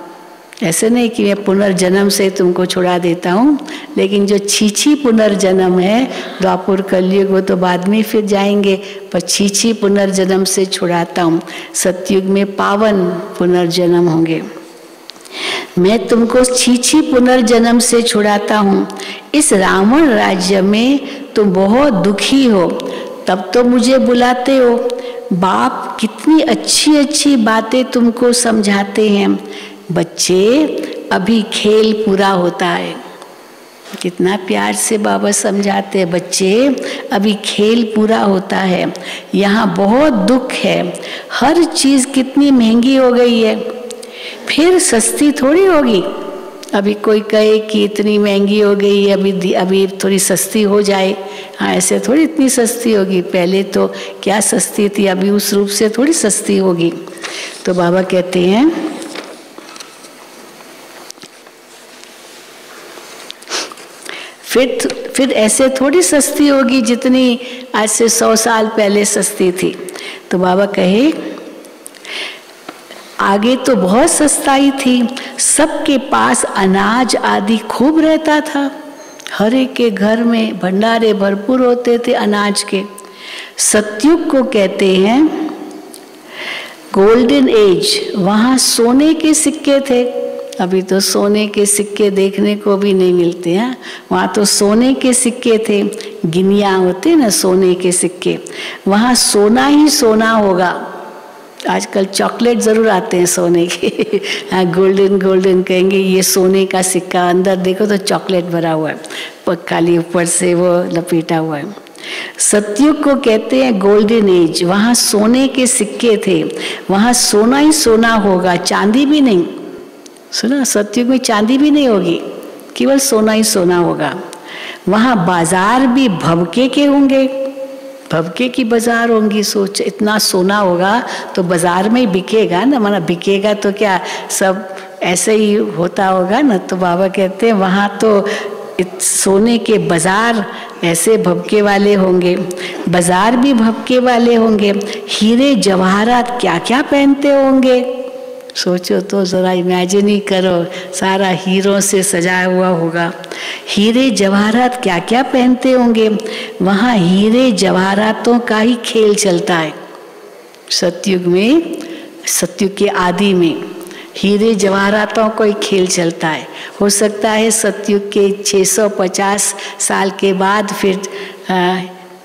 ऐसे नहीं कि मैं पुनर्जन्म से तुमको छुड़ा देता हूँ, लेकिन जो छी पुनर्जन्म है द्वापर कलयुग वो तो बाद में फिर जाएंगे, पर छी पुनर्जन्म से छुड़ाता हूँ। सतयुग में पावन पुनर्जन्म होंगे। मैं तुमको छी पुनर्जन्म से छुड़ाता हूँ। इस रावण राज्य में तुम बहुत दुखी हो, तब तो मुझे बुलाते हो। बाप कितनी अच्छी अच्छी बातें तुमको समझाते हैं। बच्चे अभी खेल पूरा होता है, कितना प्यार से बाबा समझाते हैं। बच्चे अभी खेल पूरा होता है, यहाँ बहुत दुख है। हर चीज़ कितनी महंगी हो गई है, फिर सस्ती थोड़ी होगी। अभी कोई कहे कि इतनी महंगी हो गई है, अभी थोड़ी सस्ती हो जाए। हाँ ऐसे थोड़ी इतनी सस्ती होगी, पहले तो क्या सस्ती थी, अभी उस रूप से थोड़ी सस्ती होगी। तो बाबा कहते हैं फिर ऐसे थोड़ी सस्ती होगी जितनी आज से 100 साल पहले सस्ती थी। तो बाबा कहे आगे तो बहुत सस्ताई थी, सबके पास अनाज आदि खूब रहता था। हर एक के घर में भंडारे भरपूर होते थे अनाज के। सतयुग को कहते हैं गोल्डन एज, वहाँ सोने के सिक्के थे। अभी तो सोने के सिक्के देखने को भी नहीं मिलते हैं, वहाँ तो सोने के सिक्के थे। गिनिया होते ना सोने के सिक्के, वहाँ सोना ही सोना होगा। आजकल चॉकलेट जरूर आते हैं सोने के हाँ गोल्डन गोल्डन कहेंगे, ये सोने का सिक्का, अंदर देखो तो चॉकलेट भरा हुआ है, खाली ऊपर से वो लपेटा हुआ है। सतयुग को कहते हैं गोल्डन एज, वहाँ सोने के सिक्के थे, वहाँ सोना ही सोना होगा, चांदी भी नहीं। सुना, सतयुग में चांदी भी नहीं होगी, केवल सोना ही सोना होगा। वहाँ बाजार भी भवके के होंगे, भभके की बाजार होंगी। सोच, इतना सोना होगा तो बाजार में ही बिकेगा ना, माना बिकेगा तो क्या सब ऐसे ही होता होगा ना। तो बाबा कहते हैं वहाँ तो सोने के बाजार ऐसे भभके वाले होंगे, बाजार भी भभके वाले होंगे। हीरे जवाहरात क्या क्या पहनते होंगे, सोचो तो जरा इमेजिन ही करो, सारा हीरों से सजाया हुआ होगा। हीरे जवाहरात क्या क्या पहनते होंगे। वहाँ हीरे जवाहरातों का ही खेल चलता है सतयुग में, सतयुग के आदि में हीरे जवाहरातों को ही खेल चलता है। हो सकता है सतयुग के 650 साल के बाद फिर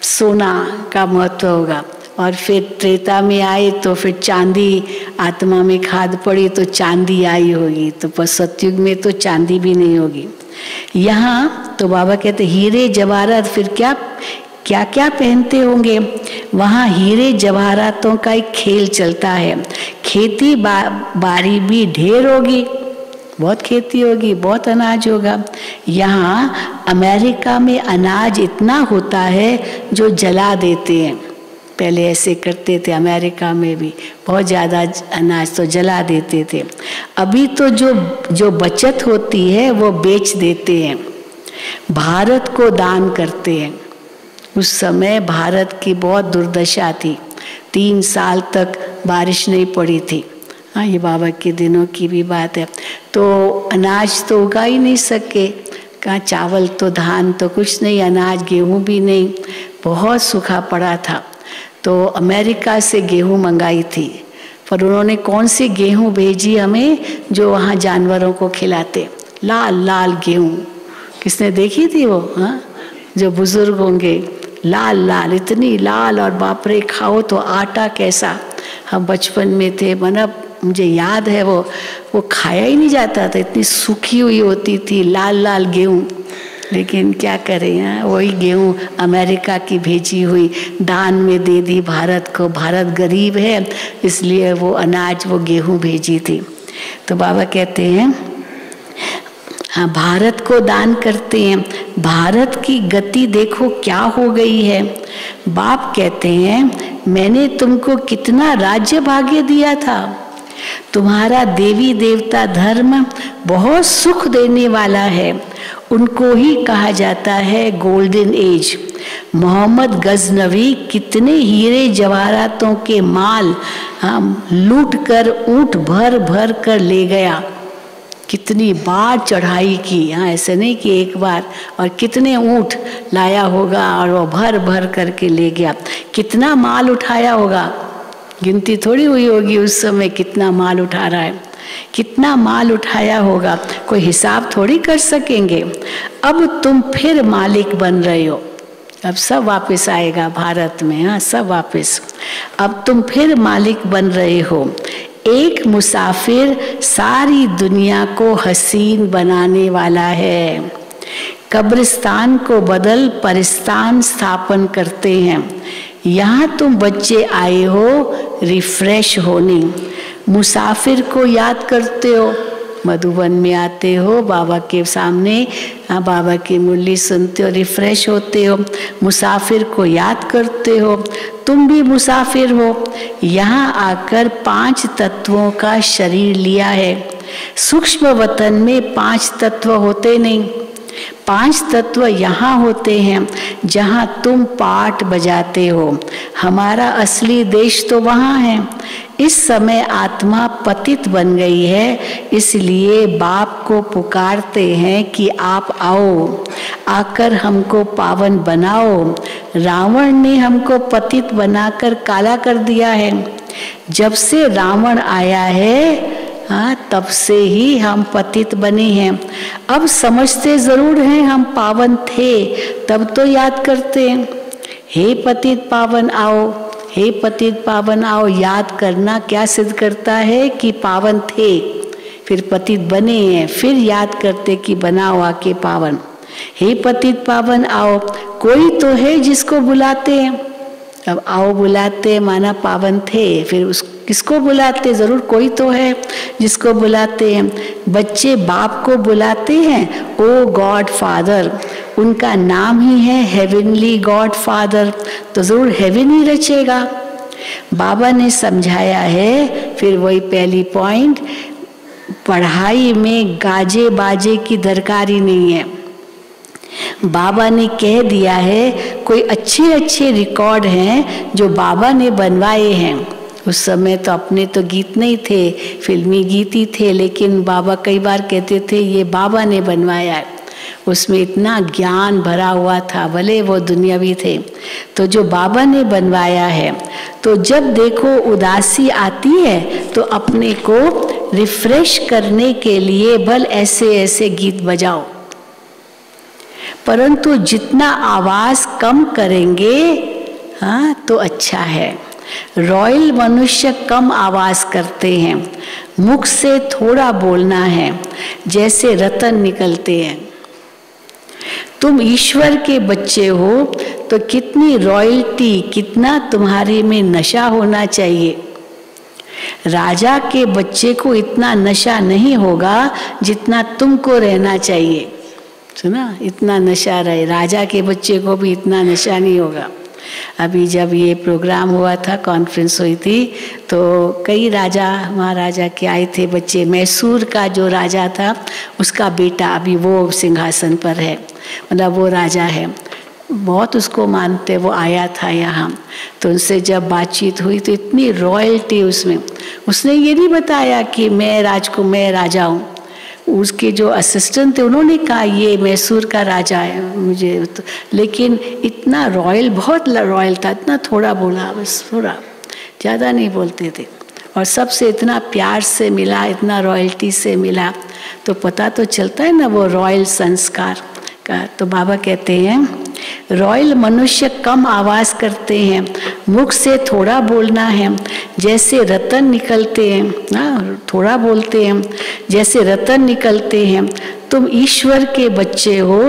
सोना का महत्व होगा, और फिर त्रेता में आए तो फिर चांदी, आत्मा में खाद पड़ी तो चांदी आई होगी। तो पर सतयुग में तो चांदी भी नहीं होगी। यहाँ तो बाबा कहते हीरे जवाहरात फिर क्या क्या क्या पहनते होंगे। वहाँ हीरे जवाहरातों का एक खेल चलता है। खेती बाड़ी भी ढेर होगी, बहुत खेती होगी, बहुत अनाज होगा। यहाँ अमेरिका में अनाज इतना होता है जो जला देते हैं। पहले ऐसे करते थे, अमेरिका में भी बहुत ज़्यादा अनाज तो जला देते थे। अभी तो जो बचत होती है वो बेच देते हैं, भारत को दान करते हैं। उस समय भारत की बहुत दुर्दशा थी, 3 साल तक बारिश नहीं पड़ी थी। हाँ, ये बाबा के दिनों की भी बात है। तो अनाज तो उगा ही नहीं सके, कहाँ चावल तो धान तो कुछ नहीं, अनाज गेहूँ भी नहीं, बहुत सूखा पड़ा था। तो अमेरिका से गेहूँ मंगाई थी, पर उन्होंने कौन सी गेहूँ भेजी हमें जो वहाँ जानवरों को खिलाते, लाल लाल गेहूँ। किसने देखी थी वो? हाँ, जो बुजुर्ग होंगे, लाल लाल, इतनी लाल, और बाप रे खाओ तो आटा कैसा। हम बचपन में थे, मतलब मुझे याद है वो खाया ही नहीं जाता था, इतनी सूखी हुई होती थी लाल लाल गेहूँ। लेकिन क्या करें, यहाँ वही गेहूँ अमेरिका की भेजी हुई दान में दे दी भारत को। भारत गरीब है इसलिए वो अनाज, वो गेहूँ भेजी थी। तो बाबा कहते हैं हाँ, भारत को दान करते हैं। भारत की गति देखो क्या हो गई है। बाप कहते हैं मैंने तुमको कितना राज्य भाग्य दिया था। तुम्हारा देवी देवता धर्म बहुत सुख देने वाला है, उनको ही कहा जाता है गोल्डन एज। मोहम्मद गजनवी कितने हीरे जवाहरातों के माल लूट कर ऊँट भर भर कर ले गया, कितनी बार चढ़ाई की। यहाँ ऐसे नहीं कि एक बार, और कितने ऊँट लाया होगा और वो भर भर करके ले गया। कितना माल उठाया होगा, गिनती थोड़ी हुई होगी उस समय कितना माल उठा रहा है, कितना माल उठाया होगा, कोई हिसाब थोड़ी कर सकेंगे। अब तुम फिर मालिक बन रहे हो, अब सब वापस आएगा भारत में। हाँ, सब वापस, अब तुम फिर मालिक बन रहे हो। एक मुसाफिर सारी दुनिया को हसीन बनाने वाला है। कब्रिस्तान को बदल परिस्तान स्थापन करते हैं। यहाँ तुम बच्चे आए हो रिफ्रेश होने, मुसाफिर को याद करते हो, मधुबन में आते हो, बाबा के सामने बाबा की मुरली सुनते हो, रिफ्रेश होते हो, मुसाफिर को याद करते हो। तुम भी मुसाफिर हो, यहाँ आकर 5 तत्वों का शरीर लिया है। सूक्ष्म वतन में 5 तत्व होते नहीं, 5 तत्व यहाँ होते हैं जहाँ तुम पाठ बजाते हो। हमारा असली देश तो वहाँ है। इस समय आत्मा पतित बन गई है, इसलिए बाप को पुकारते हैं कि आप आओ, आकर हमको पावन बनाओ। रावण ने हमको पतित बनाकर काला कर दिया है। जब से रावण आया है हाँ, तब से ही हम पतित बने हैं। अब समझते जरूर हैं हम पावन थे, तब तो याद करते हैं, हे पतित पावन आओ, हे पतित पावन आओ। याद करना क्या सिद्ध करता है कि पावन थे, फिर पतित बने हैं, फिर याद करते कि बनाओ आके पावन। हे पतित पावन आओ, कोई तो है जिसको बुलाते हैं। अब आओ बुलाते माना पावन थे, फिर उस किसको बुलाते? जरूर कोई तो है जिसको बुलाते हैं। बच्चे बाप को बुलाते हैं, ओ गॉड फादर। उनका नाम ही है हेवनली गॉड फादर, तो जरूर हेवन ही रचेगा। बाबा ने समझाया है, फिर वही पहली पॉइंट, पढ़ाई में गाजे बाजे की दरकारी नहीं है। बाबा ने कह दिया है, कोई अच्छे अच्छे रिकॉर्ड हैं जो बाबा ने बनवाए हैं। उस समय तो अपने तो गीत नहीं थे, फिल्मी गीत ही थे, लेकिन बाबा कई बार कहते थे ये बाबा ने बनवाया है। उसमें इतना ज्ञान भरा हुआ था, भले वो दुनियावी थे। तो जो बाबा ने बनवाया है, तो जब देखो उदासी आती है तो अपने को रिफ्रेश करने के लिए भल ऐसे ऐसे गीत बजाओ, परंतु जितना आवाज कम करेंगे हाँ तो अच्छा है। रॉयल मनुष्य कम आवाज करते हैं, मुख से थोड़ा बोलना है, जैसे रतन निकलते हैं। तुम ईश्वर के बच्चे हो तो कितनी रॉयल्टी, कितना तुम्हारे में नशा होना चाहिए। राजा के बच्चे को इतना नशा नहीं होगा जितना तुमको रहना चाहिए। सुना, इतना नशा रहे, राजा के बच्चे को भी इतना नशा नहीं होगा। अभी जब ये प्रोग्राम हुआ था, कॉन्फ्रेंस हुई थी, तो कई राजा महाराजा के आए थे बच्चे। मैसूर का जो राजा था उसका बेटा अभी वो सिंहासन पर है, मतलब वो राजा है, बहुत उसको मानते। वो आया था यहाँ, तो उनसे जब बातचीत हुई तो इतनी रॉयल्टी उसमें। उसने ये नहीं बताया कि मैं राजा हूँ। उसके जो असिस्टेंट थे उन्होंने कहा ये मैसूर का राजा है मुझे तो, लेकिन इतना रॉयल, बहुत रॉयल था, इतना थोड़ा बोला, बस थोड़ा, ज़्यादा नहीं बोलते थे। और सबसे इतना प्यार से मिला, इतना रॉयल्टी से मिला, तो पता तो चलता है ना वो रॉयल संस्कार का। तो बाबा कहते हैं रॉयल मनुष्य कम आवाज करते हैं, मुख से थोड़ा बोलना है, जैसे रतन निकलते हैं ना, थोड़ा बोलते हैं जैसे रतन निकलते हैं। तुम ईश्वर के बच्चे हो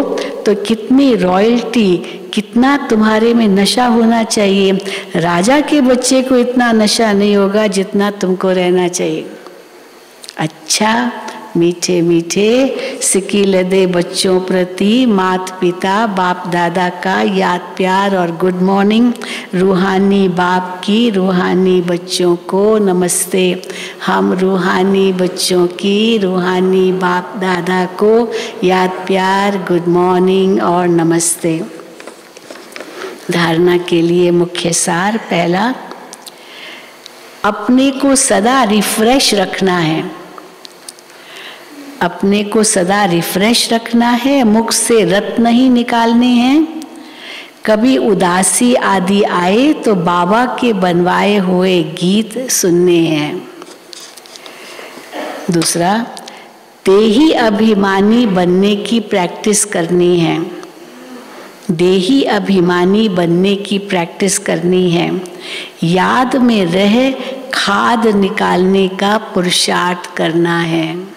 तो कितनी रॉयल्टी, कितना तुम्हारे में नशा होना चाहिए। राजा के बच्चे को इतना नशा नहीं होगा जितना तुमको रहना चाहिए। अच्छा, मीठे मीठे सिकिल दे बच्चों प्रति माता पिता बाप दादा का याद प्यार और गुड मॉर्निंग। रूहानी बाप की रूहानी बच्चों को नमस्ते। हम रूहानी बच्चों की रूहानी बाप दादा को याद प्यार, गुड मॉर्निंग और नमस्ते। धारणा के लिए मुख्य सार, पहला, अपने को सदा रिफ्रेश रखना है। अपने को सदा रिफ्रेश रखना है, मुख से रत नहीं निकालने हैं। कभी उदासी आदि आए तो बाबा के बनवाए हुए गीत सुनने हैं। दूसरा, देही अभिमानी बनने की प्रैक्टिस करनी है। देही अभिमानी बनने की प्रैक्टिस करनी है। याद में रह खाद निकालने का पुरुषार्थ करना है।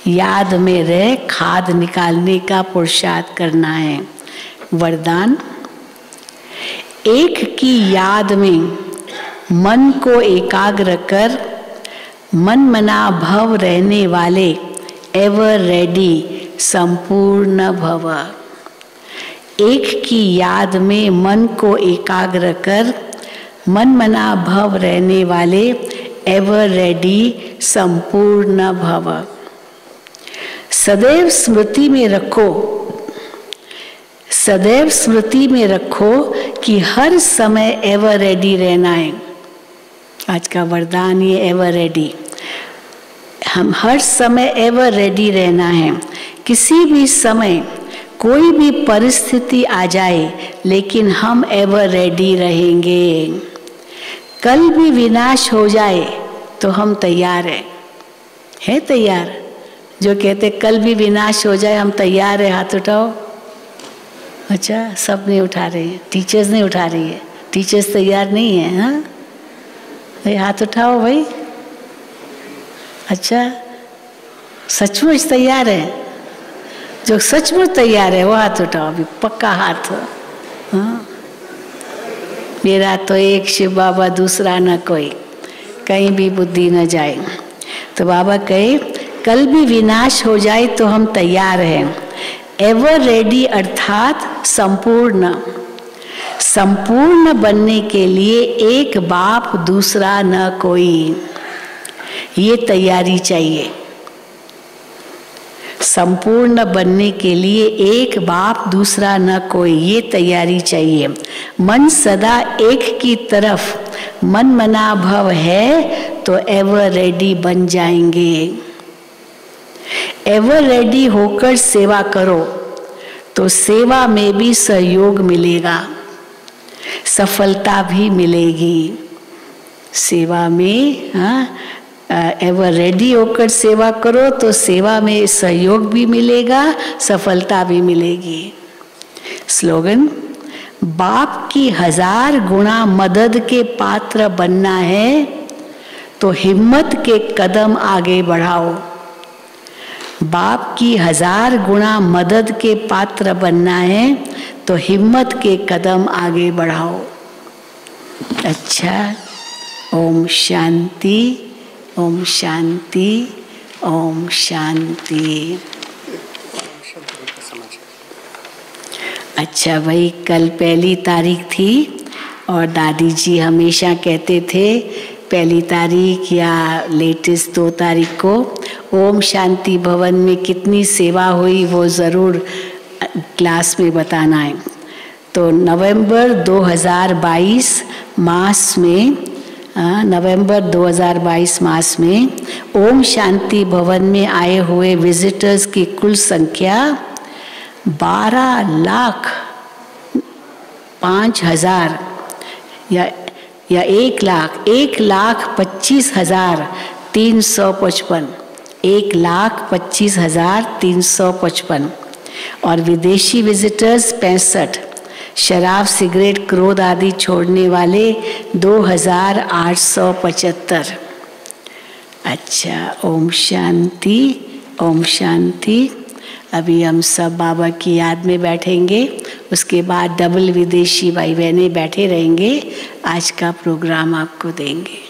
याद में रह खाद निकालने का पुरुषार्थ करना है। वरदान, एक की याद में मन को एकाग्र कर मन मना भव रहने वाले एवर रेडी संपूर्ण भव। एक की याद में मन को एकाग्र कर मन मना भव रहने वाले एवर रेडी संपूर्ण भव। सदैव स्मृति में रखो, सदैव स्मृति में रखो कि हर समय एवर रेडी रहना है। आज का वरदान ये एवर रेडी, हम हर समय एवर रेडी रहना है। किसी भी समय कोई भी परिस्थिति आ जाए लेकिन हम एवर रेडी रहेंगे। कल भी विनाश हो जाए तो हम तैयार है तैयार। जो कहते कल भी विनाश हो जाए हम तैयार है, हाथ उठाओ। अच्छा, सब नहीं उठा रहे हैं, टीचर्स नहीं उठा रही है, टीचर्स तैयार नहीं है। हाँ भाई, हाथ उठाओ भाई। अच्छा, सचमुच तैयार है? जो सचमुच तैयार है वो हाथ उठाओ, अभी पक्का हाथ हो। हाँ, मेरा तो एक शिव बाबा, दूसरा न कोई, कहीं भी बुद्धि न जाए। तो बाबा कहे कल भी विनाश हो जाए तो हम तैयार हैं। एवर रेडी अर्थात संपूर्ण, संपूर्ण बनने के लिए एक बाप दूसरा न कोई, ये तैयारी चाहिए। संपूर्ण बनने के लिए एक बाप दूसरा न कोई, ये तैयारी चाहिए। मन सदा एक की तरफ मन मना भव है तो एवर रेडी बन जाएंगे। एवर रेडी होकर सेवा करो तो सेवा में भी सहयोग मिलेगा, सफलता भी मिलेगी सेवा में। एवर रेडी होकर सेवा करो तो सेवा में सहयोग भी मिलेगा, सफलता भी मिलेगी। स्लोगन, बाप की 1000 गुना मदद के पात्र बनना है तो हिम्मत के कदम आगे बढ़ाओ। बाप की 1000 गुना मदद के पात्र बनना है तो हिम्मत के कदम आगे बढ़ाओ। अच्छा, ओम शांति, ओम शांति, ओम शांति। अच्छा भाई, कल 1 तारीख थी और दादी जी हमेशा कहते थे 1 तारीख या लेटेस्ट 2 तारीख को ओम शांति भवन में कितनी सेवा हुई वो ज़रूर क्लास में बताना है। तो नवंबर 2022 मास में, नवंबर 2022 मास में ओम शांति भवन में आए हुए विजिटर्स की कुल संख्या 12,05,000 या 1,25,355, 1,25,355 और विदेशी विजिटर्स 65, शराब सिगरेट क्रोध आदि छोड़ने वाले 2,875। अच्छा, ओम शांति, ओम शांति। अभी हम सब बाबा की याद में बैठेंगे, उसके बाद डबल विदेशी भाई बहनें बैठे रहेंगे, आज का प्रोग्राम आपको देंगे।